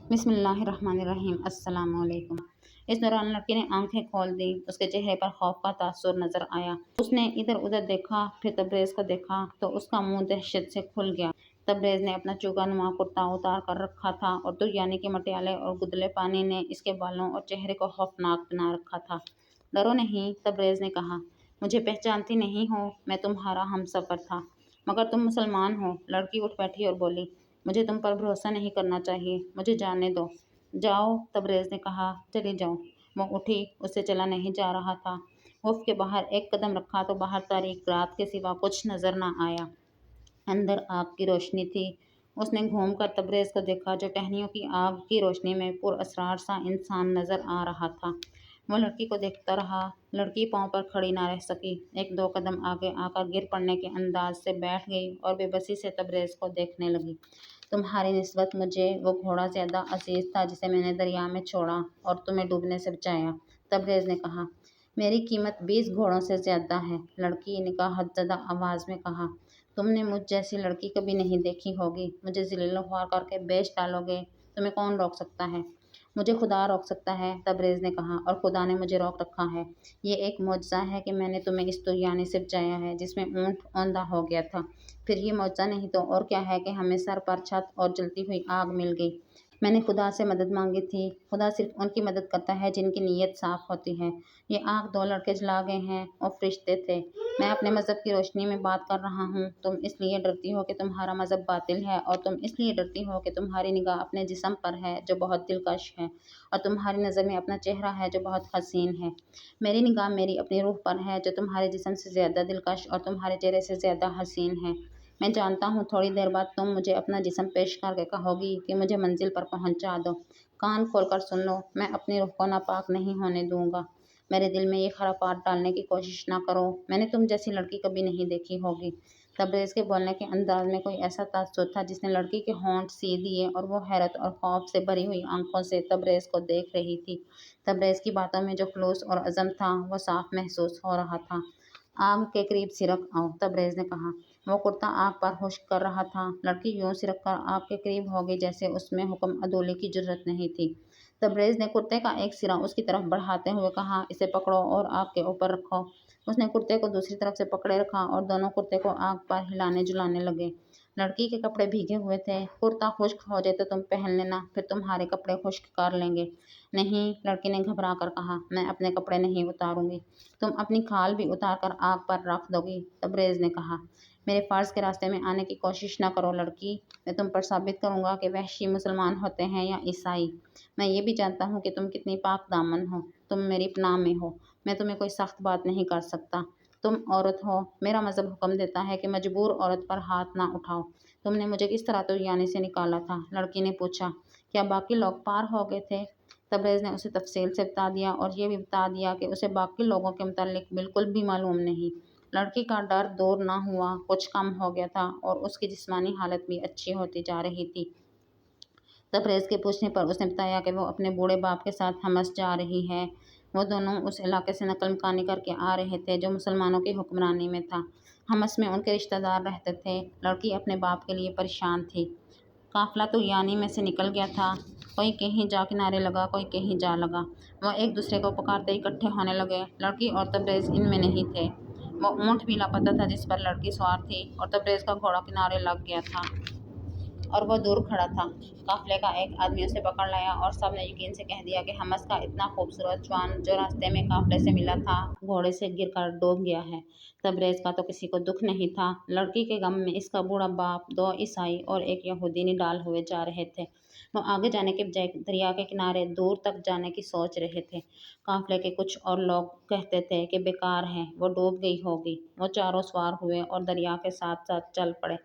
बिस्मिल्लाहिर्रहमानिर्रहीम। अस्सलाम वालेकुम। इस दौरान लड़की ने आंखें खोल दी। उसके चेहरे पर खौफ का तासुर नजर आया। उसने इधर उधर देखा, फिर तबरेज़ को देखा तो उसका मुंह दहशत से खुल गया। तबरेज़ ने अपना चूगानुमा कुर्ता उतार कर रखा था और दुर्यानी के मटियाले और गुदले पानी ने इसके बालों और चेहरे को खौफनाक बना रखा था। डरो नहीं, तबरेज़ ने कहा। मुझे पहचानती नहीं हो, मैं तुम्हारा हमसफ़र था। मगर तुम मुसलमान हो। लड़की उठ बैठी और बोली, मुझे तुम पर भरोसा नहीं करना चाहिए, मुझे जाने दो। जाओ, तबरेज़ ने कहा। चली जाओ। वो उठी, उससे चला नहीं जा रहा था। खौफ के बाहर एक कदम रखा तो बाहर तारीक रात के सिवा कुछ नजर न आया। अंदर आग की रोशनी थी। उसने घूमकर तबरेज़ को देखा जो टहनियों की आग की रोशनी में पुरअसरार सा इंसान नजर आ रहा था। वो लड़की को देखता रहा। लड़की पाँव पर खड़ी ना रह सकी। एक दो कदम आगे आकर गिर पड़ने के अंदाज से बैठ गई और बेबसी से तबरेज़ को देखने लगी। तुम्हारी निस्बत मुझे वो घोड़ा ज़्यादा अजीज था जिसे मैंने दरिया में छोड़ा और तुम्हें डूबने से बचाया, तबरेज़ ने कहा। मेरी कीमत 20 घोड़ों से ज़्यादा है, लड़की ने हदज़दा आवाज़ में कहा। तुमने मुझ जैसी लड़की कभी नहीं देखी होगी। मुझे ज़लील ख्वार करके बेच डालोगे। तुम्हें कौन रोक सकता है? मुझे खुदा रोक सकता है, तबरेज़ ने कहा, और खुदा ने मुझे रोक रखा है। ये एक मौजज़ा है कि मैंने तुम्हें इस तुर्यानी से बचाया है जिसमें ऊँट औंधा हो गया था। फिर ये मौजज़ा नहीं तो और क्या है कि हमें सर पर छत और जलती हुई आग मिल गई। मैंने खुदा से मदद मांगी थी। खुदा सिर्फ उनकी मदद करता है जिनकी नीयत साफ होती है। ये आग 2 लड़के जला गए हैं और फरिश्ते थे। मैं अपने मज़हब की रोशनी में बात कर रहा हूँ। तुम इसलिए डरती हो कि तुम्हारा मज़हब बातिल है और तुम इसलिए डरती हो कि तुम्हारी निगाह अपने जिस्म पर है जो बहुत दिलकश है और तुम्हारी नज़र में अपना चेहरा है जो बहुत हसीन है। मेरी निगाह मेरी अपनी रूह पर है जो तुम्हारे जिस्म से ज़्यादा दिलकश और तुम्हारे चेहरे से ज़्यादा हसीन है। मैं जानता हूँ थोड़ी देर बाद तुम मुझे अपना जिस्म पेश करके कहोगी कि मुझे मंजिल पर पहुँचा दो। कान खोलकर सुन लो, मैं अपनी रूह को नापाक नहीं होने दूंगा। मेरे दिल में ये खरापात डालने की कोशिश ना करो। मैंने तुम जैसी लड़की कभी नहीं देखी होगी। तबरेज़ के बोलने के अंदाज में कोई ऐसा तासुर था जिसने लड़की के होंठ सी दिए और वो हैरत और खौफ से भरी हुई आंखों से तबरेज़ को देख रही थी। तबरेज़ की बातों में जो खलूस और अज़म था वो साफ महसूस हो रहा था। आग के करीब सिरक आओ, तबरेज़ ने कहा। वो कुर्ता आग पर खुश्क कर रहा था। लड़की यूं सिरक कर आग के करीब हो गई जैसे उसमें हुक्म अदौले की जरूरत नहीं थी। तबरेज़ ने कुर्ते का एक सिरा उसकी तरफ बढ़ाते हुए कहा, इसे पकड़ो और आग के ऊपर रखो। उसने कुर्ते को दूसरी तरफ से पकड़े रखा और दोनों कुर्ते को आग पर हिलाने जुलाने लगे। लड़की के कपड़े भीगे हुए थे। कुर्ता खुश्क हो जाए तो तुम पहन लेना, फिर तुम्हारे कपड़े खुश्क कर लेंगे। नहीं, लड़की ने घबरा कर कहा, मैं अपने कपड़े नहीं उतारूंगी। तुम अपनी खाल भी उतार कर आग पर रख दोगी, तबरेज़ ने कहा। मेरे फ़र्ज़ के रास्ते में आने की कोशिश न करो लड़की। मैं तुम पर साबित करूंगा कि वहशी मुसलमान होते हैं या ईसाई। मैं ये भी जानता हूँ कि तुम कितनी पाक दामन हो। तुम मेरी पनाह में हो। मैं तुम्हें कोई सख्त बात नहीं कर सकता। तुम औरत हो। मेरा मज़हब हुक्म देता है कि मजबूर औरत पर हाथ ना उठाओ। तुमने मुझे किस तरह तुर्यानी से निकाला था? लड़की ने पूछा। क्या बाकी लोग पार हो गए थे? तबरेज़ ने उसे तफसील से बता दिया और ये भी बता दिया कि उसे बाकी लोगों के मुतालिक बिल्कुल भी मालूम नहीं। लड़की का डर दूर ना हुआ, कुछ कम हो गया था और उसकी जिस्मानी हालत भी अच्छी होती जा रही थी। तबरेज़ के पूछने पर उसने बताया कि वो अपने बूढ़े बाप के साथ हमस जा रही है। वो दोनों उस इलाके से नकल मकानी करके आ रहे थे जो मुसलमानों की हुक्मरानी में था। हमस में उनके रिश्तेदार रहते थे। लड़की अपने बाप के लिए परेशान थी। काफिला तो यानी में से निकल गया था। कोई कहीं जा किनारे लगा, कोई कहीं जा लगा। वो एक दूसरे को पुकारते इकट्ठे होने लगे। लड़की और तबरेज़ इनमें नहीं थे। वो ऊँट भी लापता था जिस पर लड़की सवार थी और तबरेज़ का घोड़ा किनारे लग गया था और वो दूर खड़ा था। काफिले का एक आदमी उसे पकड़ लाया और सब ने यकीन से कह दिया कि हमस का इतना खूबसूरत जवान जो रास्ते में काफिले से मिला था घोड़े से गिरकर डूब गया है। तबरेज़ का तो किसी को दुख नहीं था। लड़की के गम में इसका बूढ़ा बाप, 2 ईसाई और एक यहूदी निडाल हुए जा रहे थे। वो आगे जाने के बजाय दरिया के किनारे दूर तक जाने की सोच रहे थे। काफिले के कुछ और लोग कहते थे कि बेकार है, वो डूब गई होगी। वो चारों सवार हुए और दरिया के साथ साथ चल पड़े।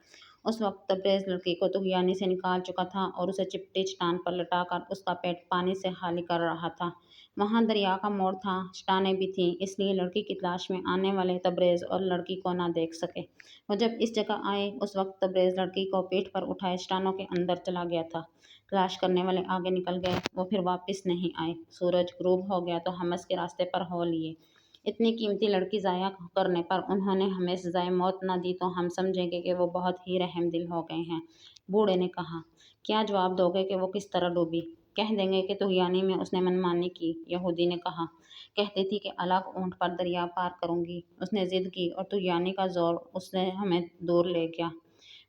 उस वक्त तबरेज़ लड़की को तुग़यानी से निकाल चुका था और उसे चिपटी चट्टान पर लटाकर उसका पेट पानी से खाली कर रहा था। वहाँ दरिया का मोड़ था, चट्टानें भी थीं, इसलिए लड़की की तलाश में आने वाले तबरेज़ और लड़की को ना देख सके। वो जब इस जगह आए उस वक्त तबरेज़ लड़की को पीठ पर उठाए चट्टानों के अंदर चला गया था। तलाश करने वाले आगे निकल गए, वो फिर वापस नहीं आए। सूरज ग़ुरूब हो गया तो हमस के रास्ते पर हो लिए। इतनी कीमती लड़की ज़ाया करने पर उन्होंने हमें सज़ाए मौत न दी तो हम समझेंगे कि वो बहुत ही रहमदिल हो गए हैं, बूढ़े ने कहा। क्या जवाब दोगे कि वो किस तरह डूबी? कह देंगे कि तुगयानी में उसने मनमानी की, यहूदी ने कहा। कहती थी कि अलग ऊँट पर दरिया पार करूँगी। उसने ज़िद की और तुगयानी का ज़ोर उसने हमें दूर ले गया।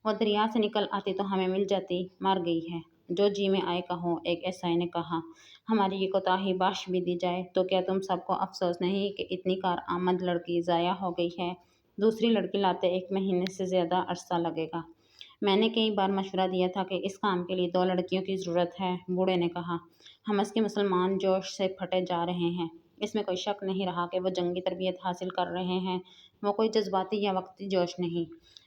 वो दरिया से निकल आती तो हमें मिल जाती, मर गई है। जो जी में आए कहो, एक ईसाई ने कहा। हमारी ये कोताही बख्श भी दी जाए तो क्या तुम सबको अफसोस नहीं कि इतनी कारआमद लड़की ज़ाया हो गई है? दूसरी लड़की लाते 1 महीने से ज़्यादा अरसा लगेगा। मैंने कई बार मशवरा दिया था कि इस काम के लिए 2 लड़कियों की ज़रूरत है, बूढ़े ने कहा। हमस के मुसलमान जोश से फटे जा रहे हैं। इसमें कोई शक नहीं रहा कि वो जंगी तरबियत हासिल कर रहे हैं। वो कोई जज्बाती या वक्ती जोश नहीं।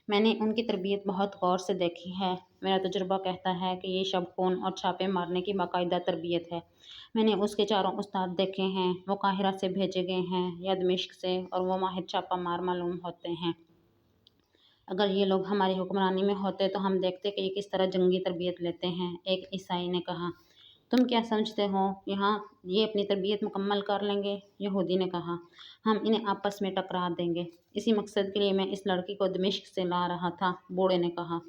मैंने उनकी तरबियत बहुत गौर से देखी है। मेरा तजुर्बा कहता है कि ये शब खून और छापे मारने की बाकायदा तरबियत है। मैंने उसके 4 उस्ताद देखे हैं। वो काहिरा से भेजे गए हैं या दमिश्क से, और वो माहिर छापा मार मालूम होते हैं। अगर ये लोग हमारी हुक्मरानी में होते तो हम देखते कि ये किस तरह जंगी तरबियत लेते हैं, एक ईसाई ने कहा। तुम क्या समझते हो, यहाँ ये अपनी तरबियत मुकम्मल कर लेंगे? यहूदी ने कहा। हम इन्हें आपस में टकरा देंगे। इसी मकसद के लिए मैं इस लड़की को दमिश्क से ला रहा था, बूढ़े ने कहा।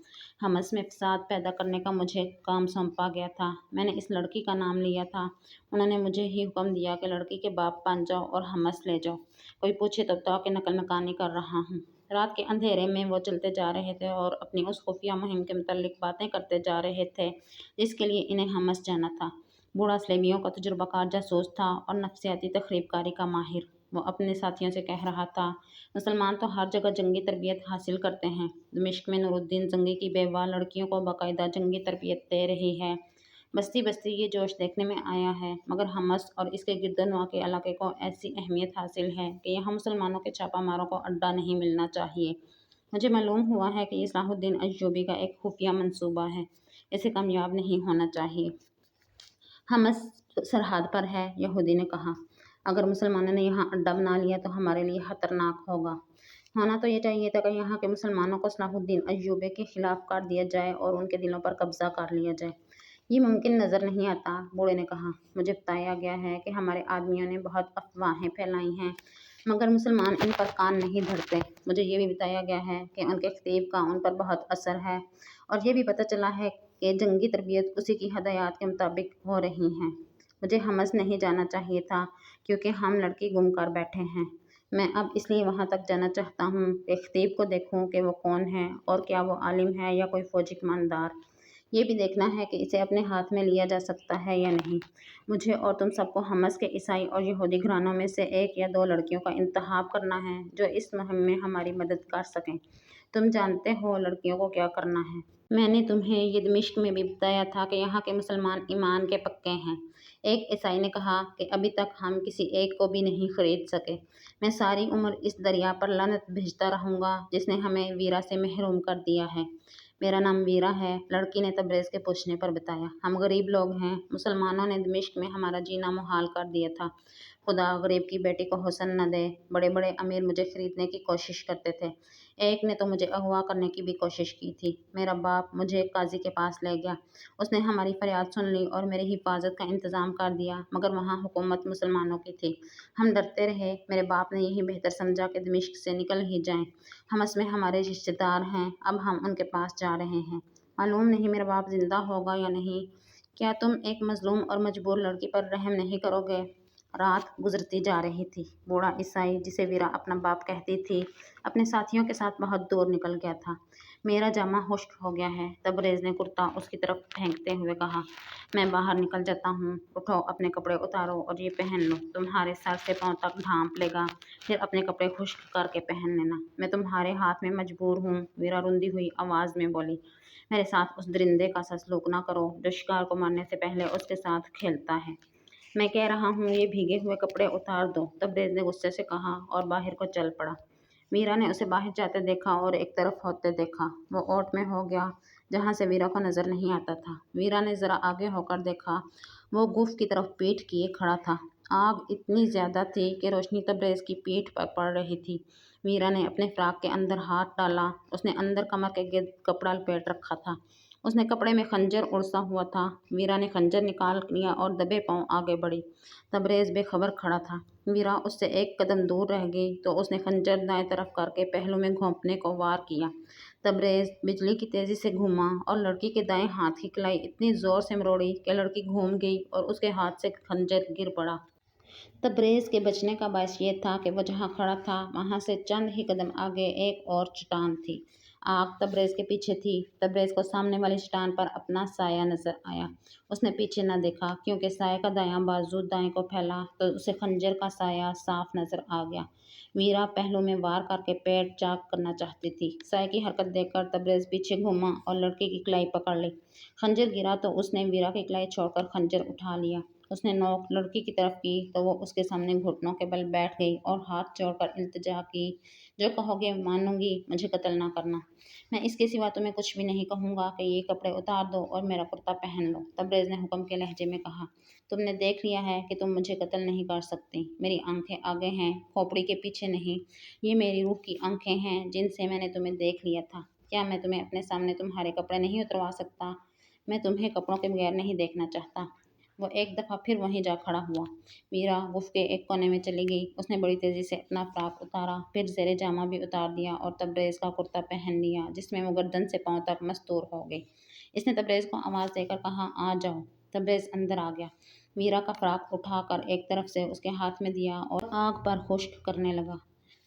हमस में फसाद पैदा करने का मुझे काम सौंपा गया था। मैंने इस लड़की का नाम लिया था। उन्होंने मुझे ही हुक्म दिया कि लड़की के बाप बन जाओ और हमस ले जाओ। कोई पूछे तो बताओ कि नकल मकानी कर रहा हूँ। रात के अंधेरे में वो चलते जा रहे थे और अपनी उस खुफिया मुहिम के मुतल्लिक बातें करते जा रहे थे जिसके लिए इन्हें हमस जाना था। बूढ़ा सलेबियों का तजुर्बाकार जासूस था और नफसियाती तखरीबकारी का माहिर। वो अपने साथियों से कह रहा था, मुसलमान तो हर जगह जंगी तरबियत हासिल करते हैं। दमिश्क में नूरुद्दीन जंगी की बेवा लड़कियों को बाकायदा जंगी तरबियत दे रही है। बस्ती बस्ती ये जोश देखने में आया है, मगर हमस और इसके गिरदनवा के इलाके को ऐसी अहमियत हासिल है कि यहाँ मुसलमानों के छापा मारों को अड्डा नहीं मिलना चाहिए। मुझे मालूम हुआ है कि ये सलाहुद्दीन अय्यूबी का एक खुफिया मंसूबा है। इसे कामयाब नहीं होना चाहिए। हमस सरहद पर है, यहूदी ने कहा। अगर मुसलमानों ने यहाँ अड्डा बना लिया तो हमारे लिए खतरनाक होगा। होना तो ये चाहिए था कि यहाँ के मुसलमानों को सलाहुद्दीन अय्यूबी के खिलाफ कर दिया जाए और उनके दिलों पर कब्जा कर लिया जाए। ये मुमकिन नज़र नहीं आता, बूढ़े ने कहा। मुझे बताया गया है कि हमारे आदमियों ने बहुत अफवाहें फैलाई हैं, मगर मुसलमान इन पर कान नहीं धरते। मुझे ये भी बताया गया है कि उनके खतीब का उन पर बहुत असर है, और ये भी पता चला है कि जंगी तरबियत उसी की हदायत के मुताबिक हो रही हैं। मुझे हमस नहीं जाना चाहिए था क्योंकि हम लड़की गुम कर बैठे हैं। मैं अब इसलिए वहाँ तक जाना चाहता हूँ कि खतीब को देखूँ कि वो कौन है और क्या वो आलिम है या कोई फौजी कमांडर। ये भी देखना है कि इसे अपने हाथ में लिया जा सकता है या नहीं। मुझे और तुम सबको हमस के ईसाई और यहूदी घरानों में से 1 या 2 लड़कियों का इंतखाब करना है जो इस मुहिम में हमारी मदद कर सकें। तुम जानते हो लड़कियों को क्या करना है। मैंने तुम्हें ये दमिश्क में भी बताया था कि यहाँ के मुसलमान ईमान के पक्के हैं। एक ईसाई ने कहा कि अभी तक हम किसी एक को भी नहीं खरीद सके। मैं सारी उम्र इस दरिया पर लानत भेजता रहूँगा जिसने हमें वीरा से महरूम कर दिया है। मेरा नाम वीरा है, लड़की ने तबरेज़ के पूछने पर बताया। हम गरीब लोग हैं। मुसलमानों ने दमिश्क में हमारा जीना मुहाल कर दिया था। खुदा गरीब की बेटी को हुस्न न दे। बड़े बड़े अमीर मुझे खरीदने की कोशिश करते थे। एक ने तो मुझे अगवा करने की भी कोशिश की थी। मेरा बाप मुझे एक काजी के पास ले गया। उसने हमारी फरियाद सुन ली और मेरी हिफाजत का इंतज़ाम कर दिया, मगर वहाँ हुकूमत मुसलमानों की थी। हम डरते रहे। मेरे बाप ने यही बेहतर समझा कि दमिश्क से निकल ही जाएं। हमस में हमारे रिश्तेदार हैं, अब हम उनके पास जा रहे हैं। मालूम नहीं मेरा बाप जिंदा होगा या नहीं। क्या तुम एक मजलूम और मजबूर लड़की पर रहम नहीं करोगे? रात गुजरती जा रही थी। बूढ़ा ईसाई, जिसे वीरा अपना बाप कहती थी, अपने साथियों के साथ बहुत दूर निकल गया था। मेरा जामा खुश्क हो गया है, तबरेज़ ने कुर्ता उसकी तरफ फेंकते हुए कहा। मैं बाहर निकल जाता हूँ। उठो, अपने कपड़े उतारो और ये पहन लो। तुम्हारे सर से पाँव तक ढांप लेगा, फिर अपने कपड़े खुश्क करके पहन लेना। मैं तुम्हारे हाथ में मजबूर हूँ, वीरा रुंधी हुई आवाज़ में बोली। मेरे साथ उस दरिंदे का सा सलूक ना करो जो शिकार को मारने से पहले उसके साथ खेलता है। मैं कह रहा हूँ ये भीगे हुए कपड़े उतार दो, तबरेज़ ने गुस्से से कहा और बाहर को चल पड़ा। वीरा ने उसे बाहर जाते देखा और एक तरफ होते देखा। वो ओट में हो गया जहाँ से वीरा को नज़र नहीं आता था। वीरा ने ज़रा आगे होकर देखा। वो गुफ की तरफ पीठ किए खड़ा था। आग इतनी ज़्यादा थी कि रोशनी तबरेज़ की पीठ पर पड़ रही थी। वीरा ने अपने फ्राक के अंदर हाथ डाला। उसने अंदर कमर के गिर्द कपड़ा लपेट रखा था। उसने कपड़े में खंजर उड़सा हुआ था। वीरा ने खंजर निकाल लिया और दबे पांव आगे बढ़ी। तबरेज़ बेखबर खड़ा था। वीरा उससे एक कदम दूर रह गई तो उसने खंजर दाएं तरफ करके पहलू में घोंपने को वार किया। तबरेज़ बिजली की तेज़ी से घूमा और लड़की के दाएं हाथ की कलाई इतनी ज़ोर से मरोड़ी कि लड़की घूम गई और उसके हाथ से खंजर गिर पड़ा। तबरेज़ के बचने का बायस ये था कि वो जहाँ खड़ा था वहाँ से चंद ही कदम आगे एक और चट्टान थी। आग तबरेज़ के पीछे थी। तबरेज़ को सामने वाली चट्टान पर अपना साया नजर आया। उसने पीछे न देखा क्योंकि साये का दायां बाजू दाएं को फैला तो उसे खंजर का साया साफ नजर आ गया। वीरा पहलू में वार करके पेट चाक करना चाहती थी। साये की हरकत देखकर तबरेज़ पीछे घूमा और लड़की की कलाई पकड़ ली। खंजर गिरा तो उसने वीरा की कलाई छोड़कर खंजर उठा लिया। उसने नोक लड़की की तरफ की तो वो उसके सामने घुटनों के बल बैठ गई और हाथ जोड़कर इल्तिजा की, जो कहोगे मानूंगी, मुझे कत्ल ना करना। मैं इसके सिवा तुम्हें कुछ भी नहीं कहूँगा कि ये कपड़े उतार दो और मेरा कुर्ता पहन लो। तबरेज़ ने हुक्म के लहजे में कहा। तुमने देख लिया है कि तुम मुझे कत्ल नहीं कर सकती। मेरी आंखें आगे हैं, खोपड़ी के पीछे नहीं। ये मेरी रूह की आंखें हैं जिनसे मैंने तुम्हें देख लिया था। क्या मैं तुम्हें अपने सामने तुम्हारे कपड़े नहीं उतरवा सकता? मैं तुम्हें कपड़ों के बगैर नहीं देखना चाहता। वो एक दफ़ा फिर वहीं जा खड़ा हुआ। मीरा गुफ के एक कोने में चली गई। उसने बड़ी तेज़ी से अपना फ्राक उतारा, फिर ज़ेरे जामा भी उतार दिया और तबरेज़ का कुर्ता पहन लिया, जिसमें वो गर्दन से पाँव तक मस्तूर हो गई। इसने तबरेज़ को आवाज़ देकर कहा, आ जाओ। तबरेज़ अंदर आ गया। मीरा का फ्राक उठाकर एक तरफ से उसके हाथ में दिया और आग पर खुश्क करने लगा।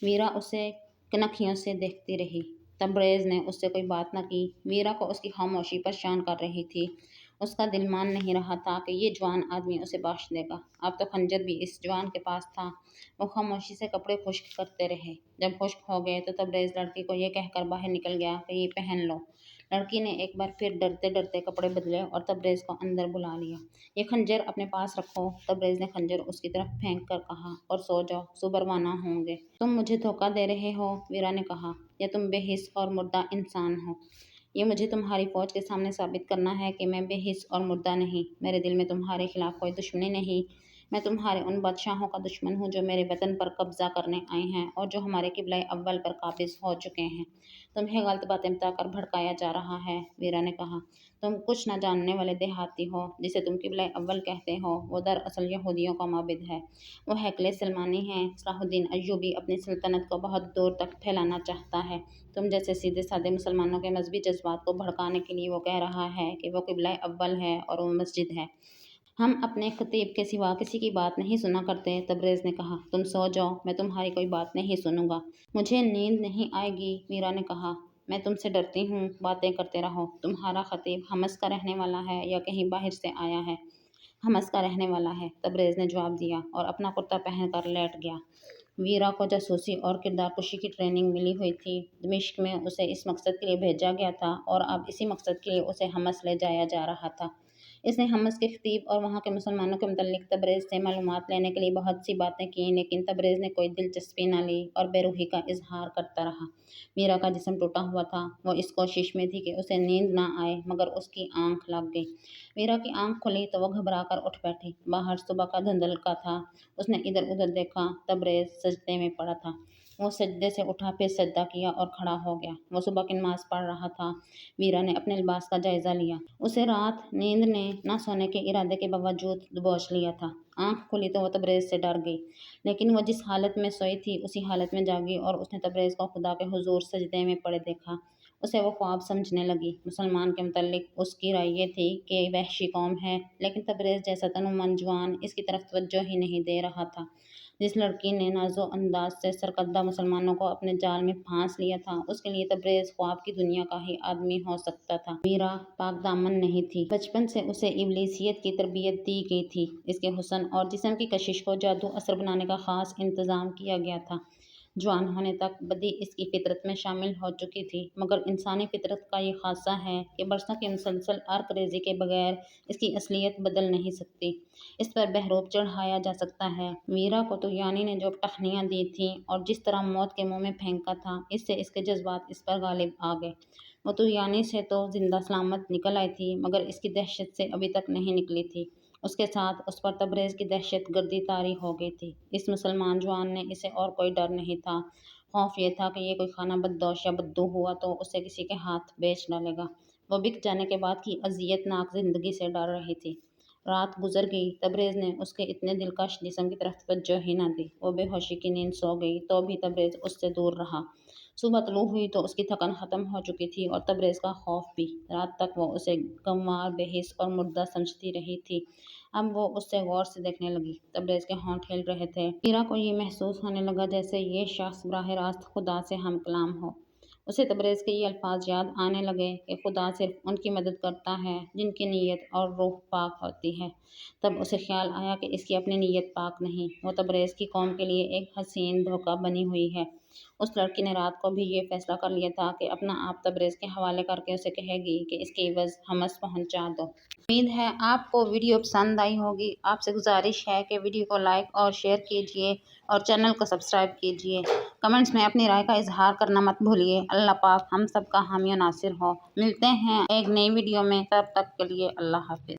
मीरा उसे कनखियों से देखती रही। तबरेज़ ने उससे कोई बात न की। मीरा को उसकी खामोशी परेशान कर रही थी। उसका दिल मान नहीं रहा था कि ये जवान आदमी उसे बख्श देगा। अब तो खंजर भी इस जवान के पास था। वो खामोशी से कपड़े खुश्क करते रहे। जब खुश्क हो गए तो तबरेज़ लड़की को ये कहकर बाहर निकल गया कि ये पहन लो। लड़की ने एक बार फिर डरते डरते कपड़े बदले और तबरेज़ को अंदर बुला लिया। ये खंजर अपने पास रखो। तबरेज़ ने खंजर उसकी तरफ फेंक कर कहा, और सो जाओ, सुबह रवाना होंगे। तुम मुझे धोखा दे रहे हो, वीरा ने कहा, या तुम बेहिस और मुर्दा इंसान हो। ये मुझे तुम्हारी फौज के सामने साबित करना है कि मैं बेहिस और मुर्दा नहीं। मेरे दिल में तुम्हारे खिलाफ कोई दुश्मनी नहीं। मैं तुम्हारे उन बादशाहों का दुश्मन हूँ जो मेरे वतन पर कब्जा करने आए हैं और जो हमारे किबला अव्वल पर काबिज हो चुके हैं। तुम्हें गलत बातें बताकर भड़काया जा रहा है, वीरा ने कहा। तुम कुछ न जानने वाले देहाती हो। जिसे तुम किबला अव्वल कहते हो वो दरअसल यहूदियों का माबिद है। वो हैकले सलमानी है। सलाहुद्दीन अय्यूबी अपनी सल्तनत को बहुत दूर तक फैलाना चाहता है। तुम जैसे सीधे साधे मुसलमानों के मजहबी जज्बात को भड़काने के लिए वो कह रहा है कि वो किबला अव्वल है और वो मस्जिद है। हम अपने खतीब के सिवा किसी की बात नहीं सुना करते। तबरेज़ ने कहा, तुम सो जाओ, मैं तुम्हारी कोई बात नहीं सुनूंगा। मुझे नींद नहीं आएगी, मीरा ने कहा। मैं तुमसे डरती हूँ, बातें करते रहो। तुम्हारा खतीब हमस का रहने वाला है या कहीं बाहर से आया है? हमस का रहने वाला है, तबरेज़ ने जवाब दिया और अपना कुर्ता पहनकर लेट गया। वीरा को जासूसी और किरदार कुशी की ट्रेनिंग मिली हुई थी। दमिश्क में उसे इस मकसद के लिए भेजा गया था और अब इसी मकसद के लिए उसे हमस ले जाया जा रहा था। इसने हमस के खतीब और वहाँ के मुसलमानों के मुतल्लिक तबरेज़ से मालूमात लेने के लिए बहुत सी बातें की, लेकिन तबरेज़ ने कोई दिलचस्पी न ली और बेरूही का इजहार करता रहा। मीरा का जिस्म टूटा हुआ था। वो इस कोशिश में थी कि उसे नींद न आए, मगर उसकी आंख लग गई। मीरा की आंख खुली तो वो घबरा कर उठ बैठी। बाहर सुबह का धुंधलका था। उसने इधर उधर देखा। तबरेज़ सजदे में पड़ा था। वो सजदे से उठा, फिर सजदा किया और खड़ा हो गया। वो सुबह की नमाज पढ़ रहा था। वीरा ने अपने लिबास का जायजा लिया। उसे रात नींद ने न सोने के इरादे के बावजूद दबोच लिया था। आंख खुली तो वो तबरेज़ से डर गई, लेकिन वो जिस हालत में सोई थी उसी हालत में जागी और उसने तबरेज़ को खुदा के हुजूर सजदे में पड़े देखा। उसे वो ख्वाब समझने लगी। मुसलमान के मुतल्लिक उसकी राय ये थी कि वहशी कौम है, लेकिन तबरेज़ जैसा तनुमंद जवान इसकी तरफ तवज्जो ही नहीं दे रहा था। जिस लड़की ने नाज़ो अंदाज से सरकर्दा मुसलमानों को अपने जाल में फांस लिया था, उसके लिए तबरेज़ ख्वाब की दुनिया का ही आदमी हो सकता था। मीरा पाकदामन नहीं थी। बचपन से उसे इब्लीसियत की तरबियत दी गई थी। इसके हुस्न और जिस्म की कशिश को जादू असर बनाने का खास इंतज़ाम किया गया था। जवान होने तक बदी इसकी फितरत में शामिल हो चुकी थी, मगर इंसानी फितरत का ये खासा है कि बरसों की मुसलसल अर्क रेज़ी के बगैर इसकी असलियत बदल नहीं सकती। इस पर बहरूप चढ़ाया जा सकता है। वीरा को तो यानी ने जो टहनियाँ दी थीं और जिस तरह मौत के मुंह में फेंका था, इससे इसके जज्बात इस पर गालिब आ गए। वो तो यानी से तो जिंदा सलामत निकल आई थी, मगर इसकी दहशत से अभी तक नहीं निकली थी। उसके साथ उस पर तबरेज़ की दहशत गर्दी तारी हो गई थी। इस मुसलमान जवान ने इसे और कोई डर नहीं था। खौफ ये था कि ये कोई खाना बददोश या बद्दू हुआ तो उसे किसी के हाथ बेच डालेगा। वो बिक जाने के बाद की अजियतनाक जिंदगी से डर रही थी। रात गुजर गई। तबरेज़ ने उसके इतने दिलकश जिस्म की तरफ तवज्जो ही न दी। वो बेहोशी की नींद सो गई तो भी तबरेज़ उससे दूर रहा। صبح طلوع ہوئی تو اس کی تھکن ختم ہو چکی تھی اور تبریز کا خوف بھی۔ رات تک وہ اسے گنوار، بے حس اور مردہ سمجھتی رہی تھی۔ اب وہ اس سے غور سے دیکھنے لگی۔ تبریز کے ہونٹ ہل رہے تھے۔ عیرا کو یہ محسوس ہونے لگا جیسے یہ شخص براہ راست خدا سے ہم کلام ہو۔ اسے تبریز کے یہ الفاظ یاد آنے لگے کہ خدا صرف ان کی مدد کرتا ہے جن کی نیت اور روح پاک ہوتی ہے۔ تب اسے خیال آیا کہ اس کی اپنی نیت پاک نہیں، وہ تبریز کی قوم کے لیے ایک حسین دھوکہ بنی ہوئی ہے۔ اس لڑکی نے رات کو بھی یہ فیصلہ کر لیا تھا کہ اپنا آپ تبریز کے حوالے کر کے اسے کہے گی کہ اس کی عوض حمص پہنچا دو۔ امید ہے آپ کو ویڈیو پسند آئی ہوگی۔ آپ سے گزارش ہے کہ ویڈیو کو لائک اور شیئر کیجیے اور چینل کو سبسکرائب کیجیے۔ کمنٹس میں اپنی رائے کا اظہار کرنا مت بھولیے۔ اللہ پاک ہم سب کا حامی و ناصر ہو۔ ملتے ہیں ایک نئی ویڈیو میں، تب تک کے لیے اللہ حافظ۔